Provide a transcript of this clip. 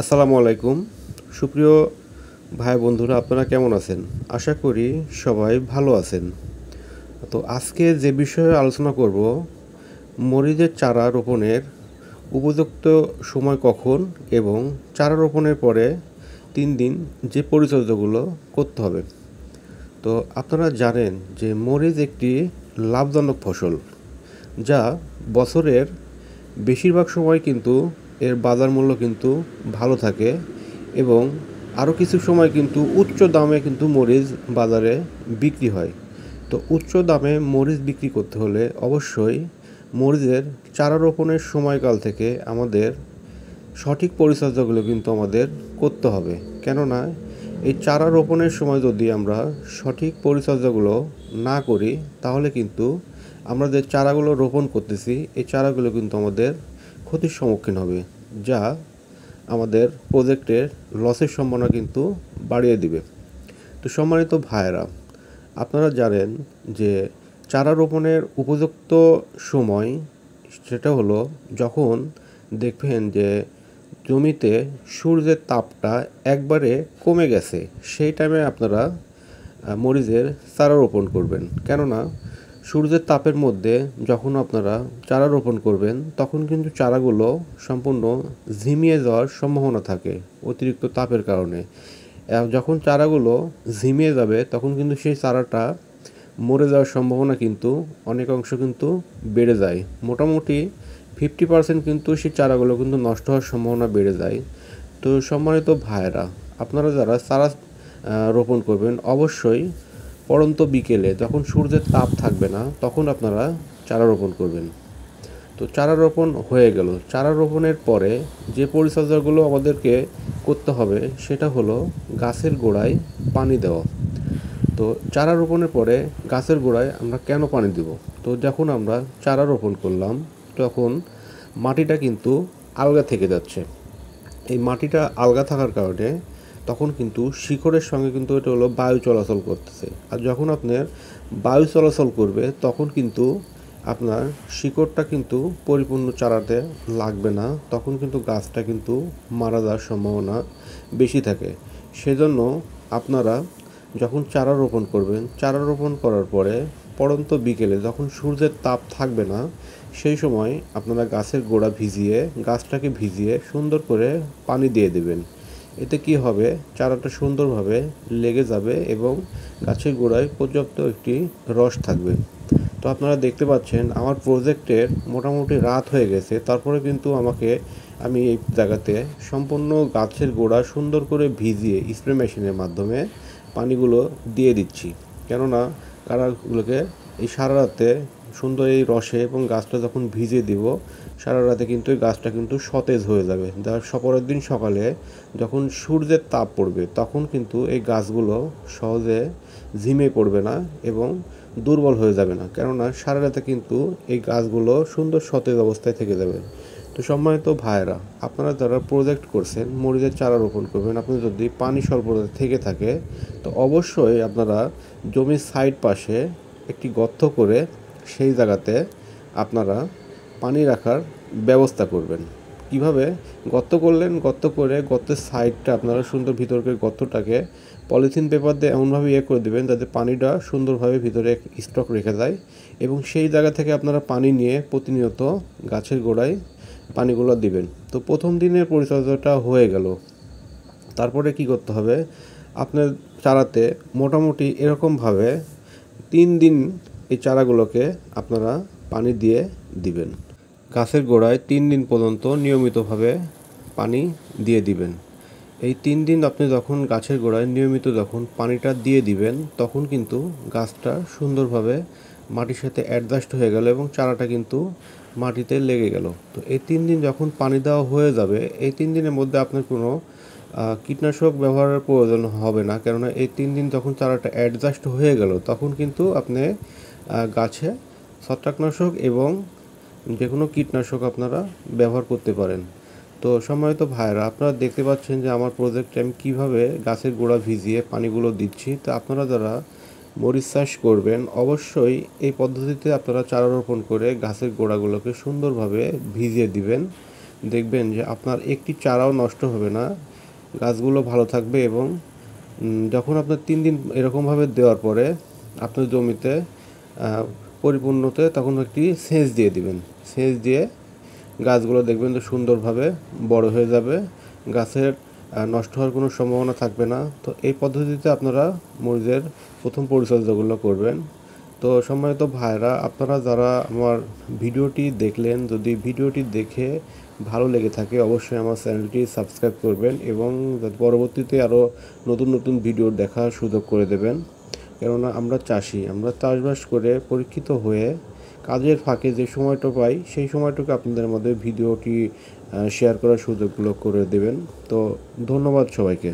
আসসালামু আলাইকুম। সুপ্রিয় ভাই বন্ধুরা, আপনারা কেমন আছেন? আশা করি সবাই ভালো আছেন। তো আজকে যে বিষয়ে আলোচনা করব, মরিচের চারা রোপণের উপযুক্ত সময় কখন এবং চারা রোপণের পরে ৩ দিন যে পরিচর্যাগুলো করতে হবে। তো আপনারা জানেন যে মরিচ একটি লাভজনক ফসল, যা বছরের বেশিরভাগ সময় কিন্তু এর বাজার মূল্য কিন্তু ভালো থাকে এবং আরও কিছু সময় কিন্তু উচ্চ দামে কিন্তু মরিচ বাজারে বিক্রি হয়। তো উচ্চ দামে মরিচ বিক্রি করতে হলে অবশ্যই মরিচের চারা রোপণের সময়কাল থেকে আমাদের সঠিক পরিচর্যাগুলো কিন্তু আমাদের করতে হবে। কেননা এই চারা রোপণের সময় যদি আমরা সঠিক পরিচর্যাগুলো না করি, তাহলে কিন্তু আমরা যে চারাগুলো রোপণ করতেছি এই চারাগুলো কিন্তু আমাদের ক্ষতির সম্মুখীন হবে, যা আমাদের প্রজেক্টের লসের সম্ভাবনা কিন্তু বাড়িয়ে দিবে। তো সম্মানিত ভাইয়েরা, আপনারা জানেন যে চারা রোপণের উপযুক্ত সময় সেটা হলো যখন দেখবেন যে জমিতে সূর্যের তাপটা একবারে কমে গেছে, সেই টাইমে আপনারা মরিচের চারা রোপণ করবেন। কেননা সূর্যের তাপের মধ্যে যখন আপনারা চারা রোপণ করবেন, তখন কিন্তু চারাগুলো সম্পূর্ণ ঝিমিয়ে যাওয়ার সম্ভাবনা থাকে অতিরিক্ত তাপের কারণে। যখন চারাগুলো ঝিমিয়ে যাবে, তখন কিন্তু সেই চারাটা মরে যাওয়ার সম্ভাবনা কিন্তু অনেক অংশ কিন্তু বেড়ে যায়। মোটামুটি 50% কিন্তু সেই চারাগুলো কিন্তু নষ্ট হওয়ার সম্ভাবনা বেড়ে যায়। তো সম্মানিত ভাইয়েরা, আপনারা যারা চারা রোপণ করবেন, অবশ্যই পড়ন্ত বিকেলে যখন সূর্যের তাপ থাকবে না, তখন আপনারা চারা রোপণ করবেন। তো চারা রোপণ হয়ে গেল। চারা রোপণের পরে যে পরিচর্যাগুলো আমাদেরকে করতে হবে সেটা হলো গাছের গোড়ায় পানি দেওয়া। তো চারা রোপণের পরে গাছের গোড়ায় আমরা কেন পানি দেব? তো যখন আমরা চারা রোপণ করলাম, তখন মাটিটা কিন্তু আলগা থেকে যাচ্ছে। এই মাটিটা আলগা থাকার কারণে তখন কিন্তু শিকড়ের সঙ্গে কিন্তু এটা হলো বায়ু চলাচল করতেছে। আর যখন আপনার বায়ু চলাচল করবে, তখন কিন্তু আপনার শিকড়টা কিন্তু পরিপূর্ণ চারাতে লাগবে না, তখন কিন্তু গাছটা কিন্তু মারা যাওয়ার সম্ভাবনা বেশি থাকে। সেজন্য আপনারা যখন চারা রোপণ করবেন, চারা রোপণ করার পরে পড়ন্ত বিকেলে যখন সূর্যের তাপ থাকবে না, সেই সময় আপনারা গাছের গোড়া ভিজিয়ে, গাছটাকে ভিজিয়ে সুন্দর করে পানি দিয়ে দেবেন। এতে কি হবে, চারাটা সুন্দরভাবে লেগে যাবে এবং গাছের গোড়ায় পর্যাপ্ত একটি রস থাকবে। তো আপনারা দেখতে পাচ্ছেন আমার প্রজেক্টের মোটামুটি রাত হয়ে গেছে, তারপরে কিন্তু আমি এই জায়গাতে সম্পূর্ণ গাছের গোড়া সুন্দর করে ভিজিয়ে স্প্রে মেশিনের মাধ্যমে পানিগুলো দিয়ে দিচ্ছি। কেননা চারাগুলোকে এই সারা রাতে সুন্দর এই রসে এবং গাছটা যখন ভিজিয়ে দিব, সারা রাতে কিন্তু এই গাছটা কিন্তু সতেজ হয়ে যাবে। পরের দিন সকালে যখন সূর্যের তাপ পড়বে, তখন কিন্তু এই গাছগুলো সহজে ঝিমে পড়বে না এবং দুর্বল হয়ে যাবে না। কেননা সারা রাতে কিন্তু এই গাছগুলো সুন্দর সতেজ অবস্থায় থেকে যাবে। তো সম্মানিত ভাইয়েরা, আপনারা যারা প্রজেক্ট করছেন মরিচের চারা রোপণ করবেন, আপনার যদি পানি স্বল্পতা থেকে থাকে, তো অবশ্যই আপনারা জমির সাইড পাশে একটি গর্ত করে সেই জায়গাতে আপনারা পানি রাখার ব্যবস্থা করবেন। কিভাবে গর্ত করলেন? গর্ত করে গর্তের সাইডটা আপনারা সুন্দর ভিতরকে গর্তটাকে পলিথিন পেপার দিয়ে এমনভাবে করে দেবেন যাতে পানিটা সুন্দরভাবে ভিতরে স্টক রেখে যায় এবং সেই জায়গা থেকে আপনারা পানি নিয়ে প্রতিনিয়ত গাছের গোড়ায় পানিগুলো দিবেন। তো প্রথম দিনের পরিচর্যাটা হয়ে গেল। তারপরে কি করতে হবে, আপনার চারাতে মোটামুটি এরকমভাবে 3 দিন এই চারাগুলোকে আপনারা পানি দিয়ে দিবেন। গাছের গোড়ায় 3 দিন পর্যন্ত নিয়মিতভাবে পানি দিয়ে দিবেন। এই 3 দিন আপনি যখন গাছের গোড়ায় নিয়মিত যখন পানিটা দিয়ে দিবেন, তখন কিন্তু গাছটা সুন্দরভাবে মাটির সাথে অ্যাডজাস্ট হয়ে গেল এবং চারাটা কিন্তু মাটিতে লেগে গেল। তো এই 3 দিন যখন পানি দেওয়া হয়ে যাবে, এই 3 দিনের মধ্যে আপনার কোনো কীটনাশক ব্যবহারের প্রয়োজন হবে না। কেননা এই 3 দিন যখন চারাটা অ্যাডজাস্ট হয়ে গেল, তখন কিন্তু আপনি গাছে ছত্রাকনাশক এবং যে কোনো কীটনাশক আপনারা ব্যবহার করতে পারেন। তো সম্মানিত ভাইয়েরা, আপনারা দেখতে পাচ্ছেন যে আমার প্রজেক্টে আমি কীভাবে গাছের গোড়া ভিজিয়ে পানিগুলো দিচ্ছি। তো আপনারা যারা মরিচ চাষ করবেন, অবশ্যই এই পদ্ধতিতে আপনারা চারা রোপণ করে গাছের গোড়াগুলোকে সুন্দরভাবে ভিজিয়ে দিবেন, দেখবেন যে আপনার একটি চারাও নষ্ট হবে না, গাছগুলো ভালো থাকবে। এবং যখন আপনার 3 দিন এরকমভাবে দেওয়ার পরে আপনার জমিতে পরিপূর্ণতে তখন একটি সেচ দিয়ে দিবেন। সেচ দিয়ে গাছগুলো দেখবেন যে সুন্দরভাবে বড় হয়ে যাবে, গাছের নষ্ট হওয়ার কোনো সম্ভাবনা থাকবে না। তো এই পদ্ধতিতে আপনারা মরিচের প্রথম পরিচর্যাগুলো করবেন। তো সম্মানিত ভাইরা, আপনারা যারা আমার ভিডিওটি দেখলেন, যদি ভিডিওটি দেখে ভালো লেগে থাকে অবশ্যই আমার চ্যানেলটি সাবস্ক্রাইব করবেন এবং পরবর্তীতে আরও নতুন নতুন ভিডিও দেখার সুযোগ করে দেবেন। কেননা আমরা চাষি, আমরা চাষবাস করে পরীক্ষিত হয়ে কাজের ফাঁকে যে সময়টা পাই সেই সময়টুকু আপনাদের মধ্যে ভিডিওটি শেয়ার করার সুযোগগুলো করে দেবেন। তো ধন্যবাদ সবাইকে।